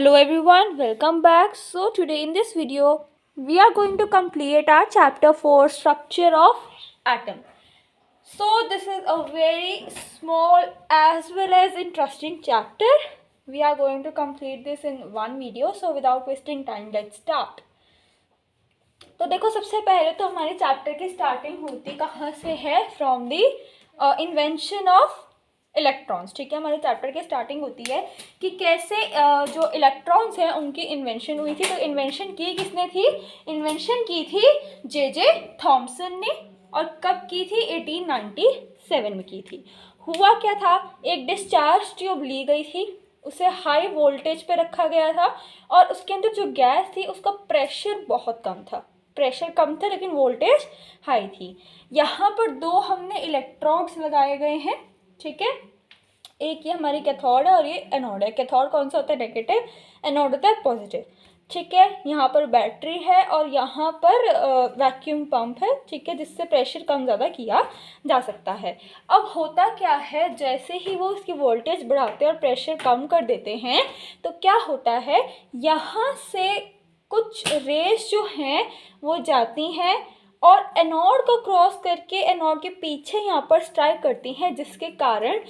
Hello everyone, welcome back. So today in this video we are going to complete our chapter 4 structure of atom. So this is a very small as well as interesting chapter. We are going to complete this in one video. So without wasting time, let's start. तो देखो, सबसे पहले तो हमारे chapter की starting होती कहाँ से है, from the invention of electrons. ठीक है, हमारे चैप्टर की स्टार्टिंग होती है कि कैसे जो इलेक्ट्रॉन्स हैं उनकी इन्वेंशन हुई थी. तो इन्वेंशन की किसने थी? इन्वेंशन की थी जे थॉमसन ने. और कब की थी? 1897 में की थी. हुआ क्या था, एक डिस्चार्ज ट्यूब ली गई थी, उसे हाई वोल्टेज पे रखा गया था और उसके अंदर जो गैस थी उसका प्रेशर बहुत कम था. प्रेशर कम था लेकिन वोल्टेज हाई थी. यहाँ पर दो हमने इलेक्ट्रोड्स लगाए गए हैं. ठीक है, एक ये हमारी कैथोड है और ये एनोड है. कैथोड कौन सा होता है? नेगेटिव. एनोड होता है पॉजिटिव. ठीक है, यहाँ पर बैटरी है और यहाँ पर वैक्यूम पंप है. ठीक है, जिससे प्रेशर कम ज़्यादा किया जा सकता है. अब होता क्या है, जैसे ही वो उसकी वोल्टेज बढ़ाते हैं और प्रेशर कम कर देते हैं तो क्या होता है, यहाँ से कुछ रेस जो हैं वो जाती हैं और एनोड को क्रॉस करके एनोड के पीछे यहाँ पर स्ट्राइक करती हैं, जिसके कारण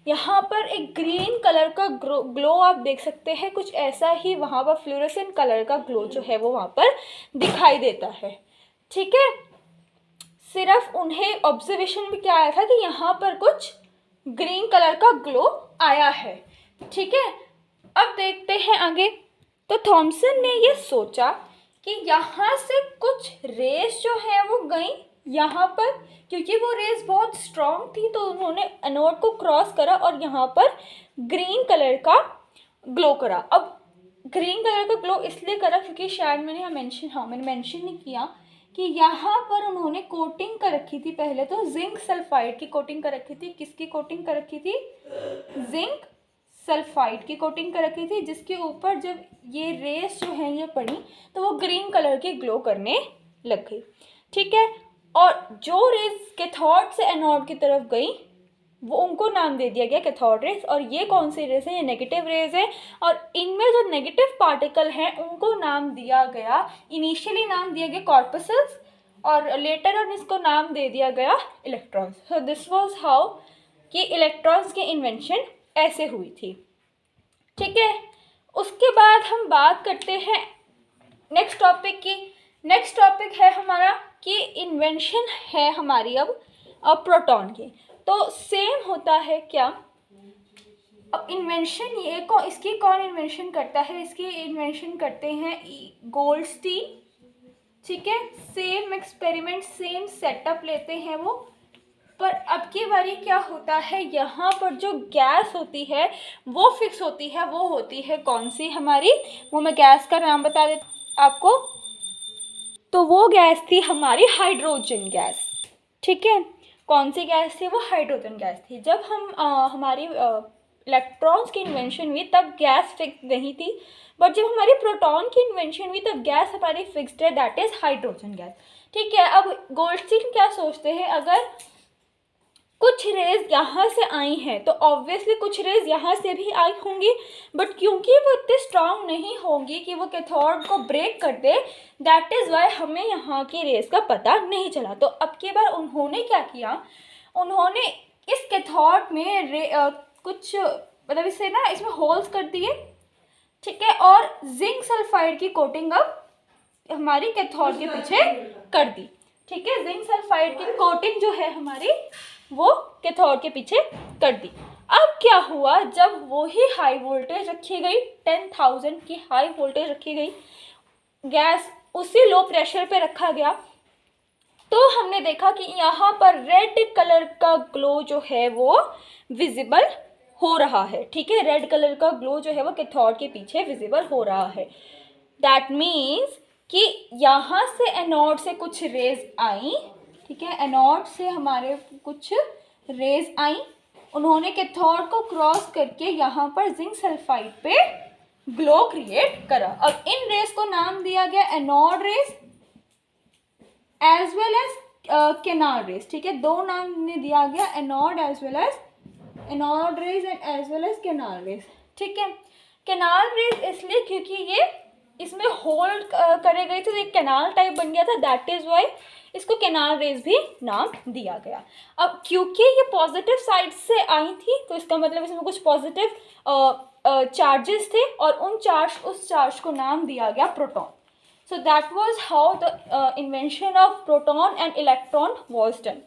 यहाँ पर एक ग्रीन कलर का ग्लो आप देख सकते हैं. कुछ ऐसा ही वहाँ पर फ्लोरेसेंट कलर का ग्लो जो है वो वहाँ पर दिखाई देता है. ठीक है, सिर्फ उन्हें ऑब्जर्वेशन में क्या आया था कि यहाँ पर कुछ ग्रीन कलर का ग्लो आया है. ठीक है, अब देखते हैं आगे. तो थॉमसन ने ये सोचा कि यहाँ से कुछ रेस जो है वो गई यहाँ पर, क्योंकि वो रेस बहुत स्ट्रॉन्ग थी. तो उन्होंने एनोड को क्रॉस करा और यहाँ पर ग्रीन कलर का ग्लो करा. अब ग्रीन कलर का ग्लो इसलिए करा क्योंकि शायद मैंने मेंशन नहीं किया कि यहाँ पर उन्होंने कोटिंग कर रखी थी. पहले तो जिंक सल्फाइड की कोटिंग कर रखी थी. किसकी कोटिंग कर रखी थी? जिंक सल्फाइड की कोटिंग कर रखी थी, जिसके ऊपर जब ये रेस जो है ये पड़ी तो वो ग्रीन कलर की ग्लो करने लग गई. ठीक है, और जो रेस कैथोड से एनोड की तरफ गई वो उनको नाम दे दिया गया कैथोड रेस. और ये कौन सी रेस है? ये नेगेटिव रेस है. और इनमें जो नेगेटिव पार्टिकल हैं उनको नाम दिया गया, इनिशियली नाम दिया गया कॉर्पसल्स और लेटर ऑन इसको नाम दे दिया गया electrons. So this was how कि इलेक्ट्रॉन्स की इन्वेंशन ऐसे हुई थी. ठीक है, उसके बाद हम बात करते हैं नेक्स्ट टॉपिक की. नेक्स्ट टॉपिक है हमारा कि इन्वेंशन है हमारी अब प्रोटॉन की. तो सेम होता है क्या, अब इन्वेंशन इसकी कौन इन्वेंशन करता है? इसकी इन्वेंशन करते हैं गोल्डस्टीन. ठीक है, सेम एक्सपेरिमेंट सेम सेटअप लेते हैं वो. पर अब की बारी क्या होता है, यहाँ पर जो गैस होती है वो फिक्स होती है. वो होती है कौन सी हमारी? वो मैं गैस का नाम बता देती हूँ आपको. तो वो गैस थी हमारी हाइड्रोजन गैस. ठीक है, कौन सी गैस थी? वो हाइड्रोजन गैस थी. जब हम हमारी इलेक्ट्रॉन्स की इन्वेंशन हुई तब गैस फिक्स नहीं थी, बट जब हमारी प्रोटॉन की इन्वेंशन हुई तब गैस हमारी फिक्स्ड है, दैट इज हाइड्रोजन गैस. ठीक है, अब गोल्डस्टीन क्या सोचते हैं, अगर कुछ रेज यहाँ से आई हैं तो ऑब्वियसली कुछ रेज यहाँ से भी आई होंगी, बट क्योंकि वो इतने स्ट्रांग नहीं होंगी कि वो कैथोड को ब्रेक कर दे, दैट इज़ वाई हमें यहाँ की रेज का पता नहीं चला. तो अब की बार उन्होंने क्या किया, उन्होंने इस कैथोड में कुछ मतलब इसे ना इसमें होल्स कर दिए. ठीक है, और जिंक सल्फाइड की कोटिंग अब हमारी कैथोड के पीछे कर दी. ठीक है, जिंक सल्फाइड की कोटिंग जो है हमारी वो कैथोड के पीछे कर दी. अब क्या हुआ, जब वो ही हाई वोल्टेज रखी गई, 10,000 की हाई वोल्टेज रखी गई, गैस उसी लो प्रेशर पे रखा गया, तो हमने देखा कि यहाँ पर रेड कलर का ग्लो जो है वो विजिबल हो रहा है. ठीक है, रेड कलर का ग्लो जो है वो कैथोड के पीछे विजिबल हो रहा है. दैट मीन्स कि यहाँ से एनोड से कुछ रेज आई. ठीक है, एनोड से हमारे कुछ रेज आई, उन्होंने कैथोड को क्रॉस करके यहाँ पर जिंक सल्फाइड पे ग्लो क्रिएट करा. अब इन रेज को नाम दिया गया anode rays as well as canal rays. ठीक है, दो नाम ने दिया गया, anode as well as anode rays and as well as canal rays. ठीक है, कैनाल रेज इसलिए क्योंकि ये इसमें होल्ड करे गए थे, तो एक कैनाल टाइप बन गया था, दैट इज वाई इसको कैनाल रेज भी नाम दिया गया। अब क्योंकि ये पॉजिटिव साइड से आई थी तो इसका मतलब इसमें कुछ पॉजिटिव चार्जेस थे और उस चार्ज को नाम दिया गया proton. So that was how the invention of proton and electron was done.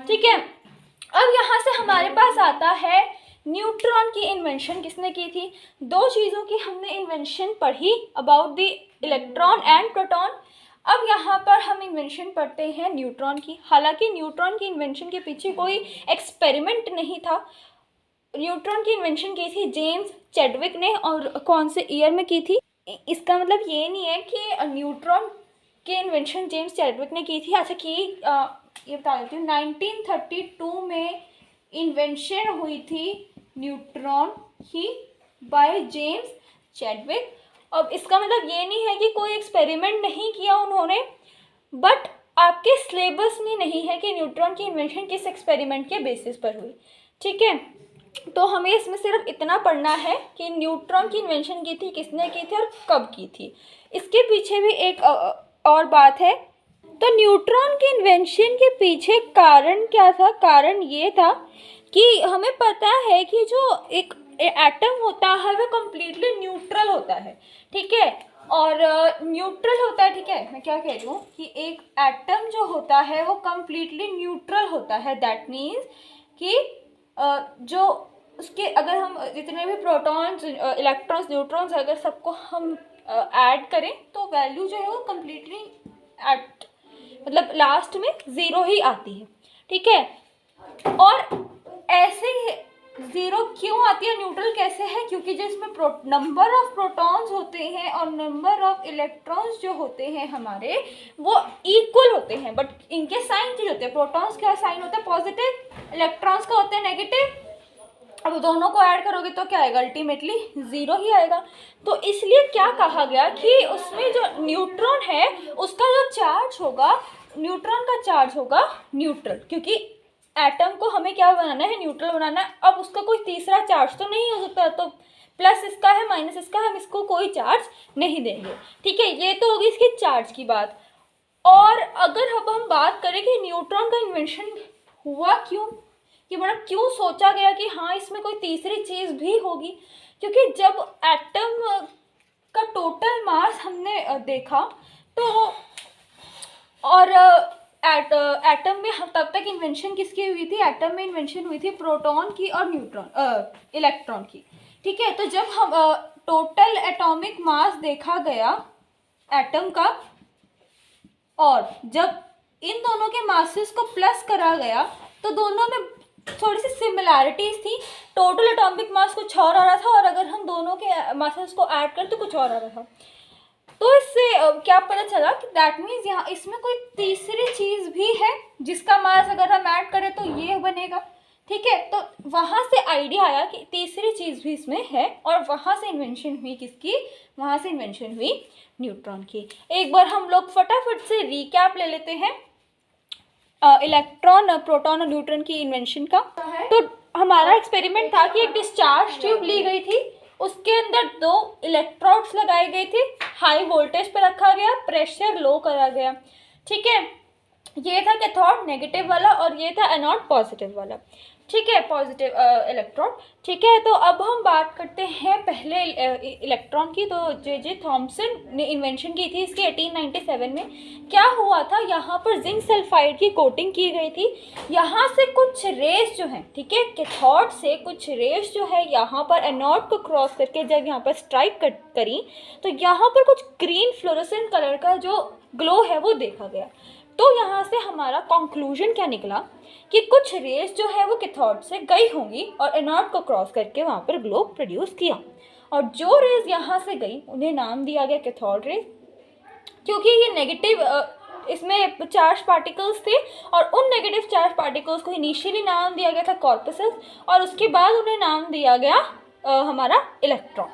ठीक है, अब यहाँ से हमारे पास आता है न्यूट्रॉन की इन्वेंशन किसने की थी। दो चीज़ों की हमने इन्वेंशन पढ़ी about the electron and proton. अब यहाँ पर हम इन्वेंशन पढ़ते हैं न्यूट्रॉन की। हालांकि न्यूट्रॉन की इन्वेंशन के पीछे कोई एक्सपेरिमेंट नहीं था। न्यूट्रॉन की इन्वेंशन की थी जेम्स चैडविक ने, और कौन से ईयर में की थी, इसका मतलब ये नहीं है कि न्यूट्रॉन की इन्वेंशन जेम्स चैडविक ने की थी। अच्छा की ये बता देती हूँ, 1932 में इन्वेंशन हुई थी न्यूट्रॉन की बाय जेम्स चैडविक। अब इसका मतलब ये नहीं है कि कोई एक्सपेरिमेंट नहीं किया उन्होंने, बट आपके सिलेबस में नहीं है कि न्यूट्रॉन की इन्वेंशन किस एक्सपेरिमेंट के बेसिस पर हुई। ठीक है, तो हमें इसमें सिर्फ इतना पढ़ना है कि न्यूट्रॉन की इन्वेंशन की थी, किसने की थी और कब की थी। इसके पीछे भी एक और बात है। तो न्यूट्रॉन की इन्वेंशन के पीछे कारण क्या था? कारण ये था कि हमें पता है कि जो एक एटम होता है वो कम्प्लीटली न्यूट्रल होता है। ठीक है, और न्यूट्रल होता है। ठीक है, मैं क्या कह रही हूँ कि एक एटम जो होता है वो कम्प्लीटली न्यूट्रल होता है। दैट मीन्स कि जो उसके अगर हम जितने भी प्रोटॉन्स, इलेक्ट्रॉन्स, न्यूट्रॉन्स अगर सबको हम ऐड करें तो वैल्यू जो है वो कम्प्लीटली मतलब लास्ट में ज़ीरो ही आती है। ठीक है, और ऐसे ज़ीरो क्यों आती है, न्यूट्रल कैसे है? क्योंकि जो इसमें नंबर ऑफ प्रोटॉन्स होते हैं और नंबर ऑफ इलेक्ट्रॉन्स जो होते हैं हमारे वो इक्वल होते हैं, बट इनके साइन चेंज होते हैं। प्रोटॉन्स का साइन होता है पॉजिटिव, इलेक्ट्रॉन्स का होता है नेगेटिव। अब दोनों को ऐड करोगे तो क्या आएगा? अल्टीमेटली ज़ीरो ही आएगा। तो इसलिए क्या कहा गया कि उसमें जो न्यूट्रॉन है उसका जो चार्ज होगा, न्यूट्रॉन का चार्ज होगा न्यूट्रल, क्योंकि एटम को हमें क्या बनाना है? न्यूट्रल बनाना है। अब उसका कोई तीसरा चार्ज तो नहीं हो सकता, तो प्लस इसका है माइनस इसका, हम इसको कोई चार्ज नहीं देंगे। ठीक है, ये तो होगी इसकी चार्ज की बात। और अगर अब हम बात करें कि न्यूट्रॉन का इन्वेंशन हुआ क्यों, कि मतलब क्यों सोचा गया कि हाँ इसमें कोई तीसरी चीज़ भी होगी, क्योंकि जब एटम का टोटल मास हमने देखा तो, और एटम में हम तब तक इन्वेंशन किसकी हुई थी? एटम में इन्वेंशन हुई थी प्रोटॉन की और इलेक्ट्रॉन की। ठीक है, तो जब हम टोटल एटॉमिक मास देखा गया एटम का, और जब इन दोनों के मासेस को प्लस करा गया तो दोनों में थोड़ी सी सिमिलैरिटीज थी। टोटल एटॉमिक मास कुछ और आ रहा था और अगर हम दोनों के मासेस को ऐड करें तो कुछ और आ रहा था। तो इससे क्या पता चला कि दैट मीन्स यहाँ इसमें कोई तीसरी चीज़ भी है जिसका मास अगर हम ऐड करें तो ये बनेगा। ठीक है, तो वहाँ से आइडिया आया कि तीसरी चीज़ भी इसमें है, और वहाँ से इन्वेंशन हुई किसकी? वहाँ से इन्वेंशन हुई न्यूट्रॉन की। एक बार हम लोग फटाफट से रिकैप ले लेते हैं इलेक्ट्रॉन, प्रोटॉन और न्यूट्रॉन की इन्वेंशन का। तो हमारा एक्सपेरिमेंट था कि एक डिस्चार्ज ट्यूब ली गई थी, उसके अंदर 2 इलेक्ट्रोड्स लगाए गए थे, हाई वोल्टेज पे रखा गया, प्रेशर लो करा गया। ठीक है, ये था कैथोड नेगेटिव वाला और ये था एनोड पॉजिटिव वाला। ठीक है, पॉजिटिव इलेक्ट्रॉन। ठीक है, तो अब हम बात करते हैं पहले इलेक्ट्रॉन की। तो जे थॉमसन ने इन्वेंशन की थी इसकी 1897 में। क्या हुआ था, यहाँ पर जिंक सल्फाइड की कोटिंग की गई थी। यहाँ से कुछ रेस जो हैं, ठीक है, कैथोड से कुछ रेस जो है यहाँ पर एनोड को क्रॉस करके जब यहाँ पर स्ट्राइक करी तो यहाँ पर कुछ ग्रीन फ्लोरोसेंट कलर का जो ग्लो है वो देखा गया। तो यहाँ से हमारा कंक्लूजन क्या निकला कि कुछ रेस जो है वो कैथोड से गई होंगी और एनोड को क्रॉस करके वहाँ पर ग्लो प्रोड्यूस किया, और जो रेस यहाँ से गई उन्हें नाम दिया गया कैथोड रेस, क्योंकि ये नेगेटिव इसमें चार्ज पार्टिकल्स थे और उन नेगेटिव चार्ज पार्टिकल्स को इनिशियली नाम दिया गया था कॉर्पसेस और उसके बाद उन्हें नाम दिया गया हमारा इलेक्ट्रॉन।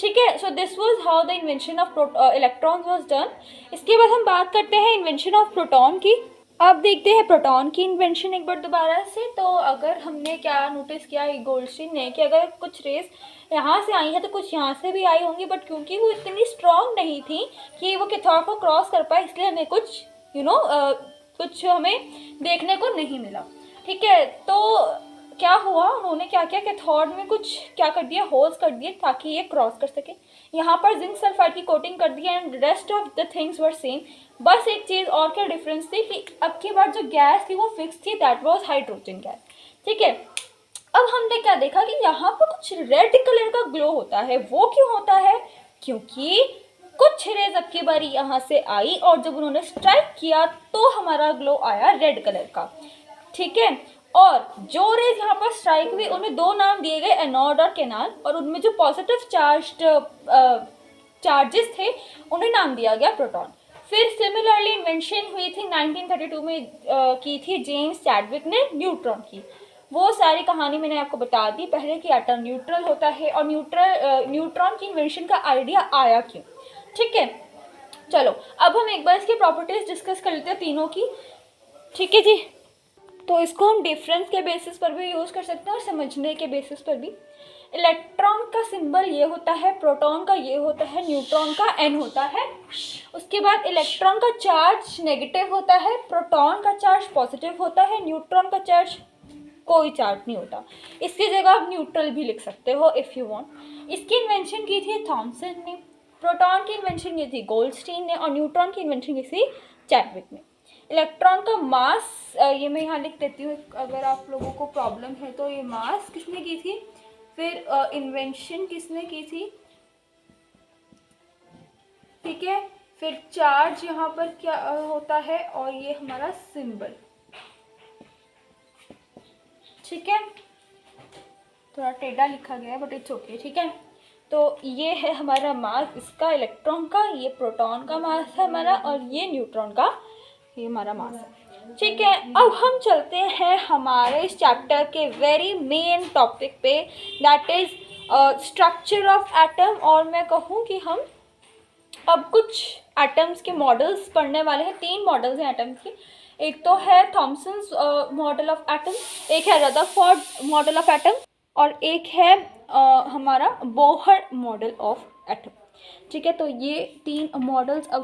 ठीक है, so this was how the invention of electron was done. इसके बाद हम बात करते हैं इन्वेंशन ऑफ प्रोटॉन की। अब देखते हैं प्रोटॉन की इन्वेंशन एक बार दोबारा से। तो अगर हमने क्या नोटिस किया गोल्डस्टीन ने कि अगर कुछ रेस यहाँ से आई है तो कुछ यहाँ से भी आई होंगी, बट क्योंकि वो इतनी स्ट्रॉन्ग नहीं थी कि वो कैथोड को क्रॉस कर पाए, इसलिए हमें कुछ कुछ हमें देखने को नहीं मिला। ठीक है, तो क्या हुआ, उन्होंने क्या किया, कैथोड में कुछ क्या कर दिया, होल्स कर दिए ताकि ये क्रॉस कर सके। यहाँ पर जिंक सल्फाइड की कोटिंग कर दी and rest of the things were same. बस एक चीज़ और क्या डिफरेंस थी कि अब की बार जो गैस थी वो फिक्स थी, दैट वाज हाइड्रोजन गैस। ठीक है, अब हमने क्या देखा कि यहाँ पर कुछ रेड कलर का ग्लो होता है। वो क्यों होता है, क्योंकि कुछ रेज अब की बारी यहाँ से आई और जब उन्होंने स्ट्राइक किया तो हमारा ग्लो आया रेड कलर का। ठीक है, और जो रेज यहाँ पर स्ट्राइक हुई उनमें दो नाम दिए गए, एनोड और कैनाल, और उनमें जो पॉजिटिव चार्जेस थे उन्हें नाम दिया गया प्रोटॉन। फिर सिमिलरली इन्वेंशन हुई थी 1932 में की थी जेम्स चैडविक ने न्यूट्रॉन की। वो सारी कहानी मैंने आपको बता दी पहले कि एटम न्यूट्रल होता है और न्यूट्रॉन की इन्वेंशन का आइडिया आया क्यों। ठीक है, चलो अब हम एक बार इसकी प्रॉपर्टीज डिस्कस कर लेते हैं तीनों की। ठीक है जी, तो इसको हम डिफरेंस के बेसिस पर भी यूज़ कर सकते हैं और समझने के बेसिस पर भी। इलेक्ट्रॉन का सिंबल ये होता है, प्रोटॉन का ये होता है, न्यूट्रॉन का N होता है। उसके बाद इलेक्ट्रॉन का चार्ज नेगेटिव होता है, प्रोटॉन का चार्ज पॉजिटिव होता है, न्यूट्रॉन का चार्ज कोई चार्ज नहीं होता। इसकी जगह आप न्यूट्रल भी लिख सकते हो इफ़ यू वांट। इसकी इन्वेंशन की थी थॉमसन ने, प्रोटॉन की इन्वेंशन की थी गोल्डस्टीन ने और न्यूट्रॉन की इन्वेंशन की थी चैडविक ने। इलेक्ट्रॉन का मास ये मैं यहाँ लिख देती हूँ अगर आप लोगों को प्रॉब्लम है तो। ये मास किसने की थी, फिर इन्वेंशन किसने की थी, ठीक है, फिर चार्ज यहाँ पर क्या होता है और ये हमारा सिंबल। ठीक है, थोड़ा टेढ़ा लिखा गया है बट इट्स ओके। ठीक है, तो ये है हमारा मास इसका, इलेक्ट्रॉन का, ये प्रोटॉन का मास है हमारा और ये न्यूट्रॉन का, ये हमारा मास है। ठीक है, अब हम चलते हैं हमारे इस चैप्टर के वेरी मेन टॉपिक पे, that is structure of atom. और मैं कहूँ कि हम अब कुछ एटम्स के मॉडल्स पढ़ने वाले हैं। 3 मॉडल्स हैं एटम्स की। एक तो है थॉमसन्स मॉडल ऑफ एटम, एक है रदरफोर्ड मॉडल ऑफ एटम और एक है हमारा बोहर मॉडल ऑफ एटम। ठीक है, तो ये 3 मॉडल्स अब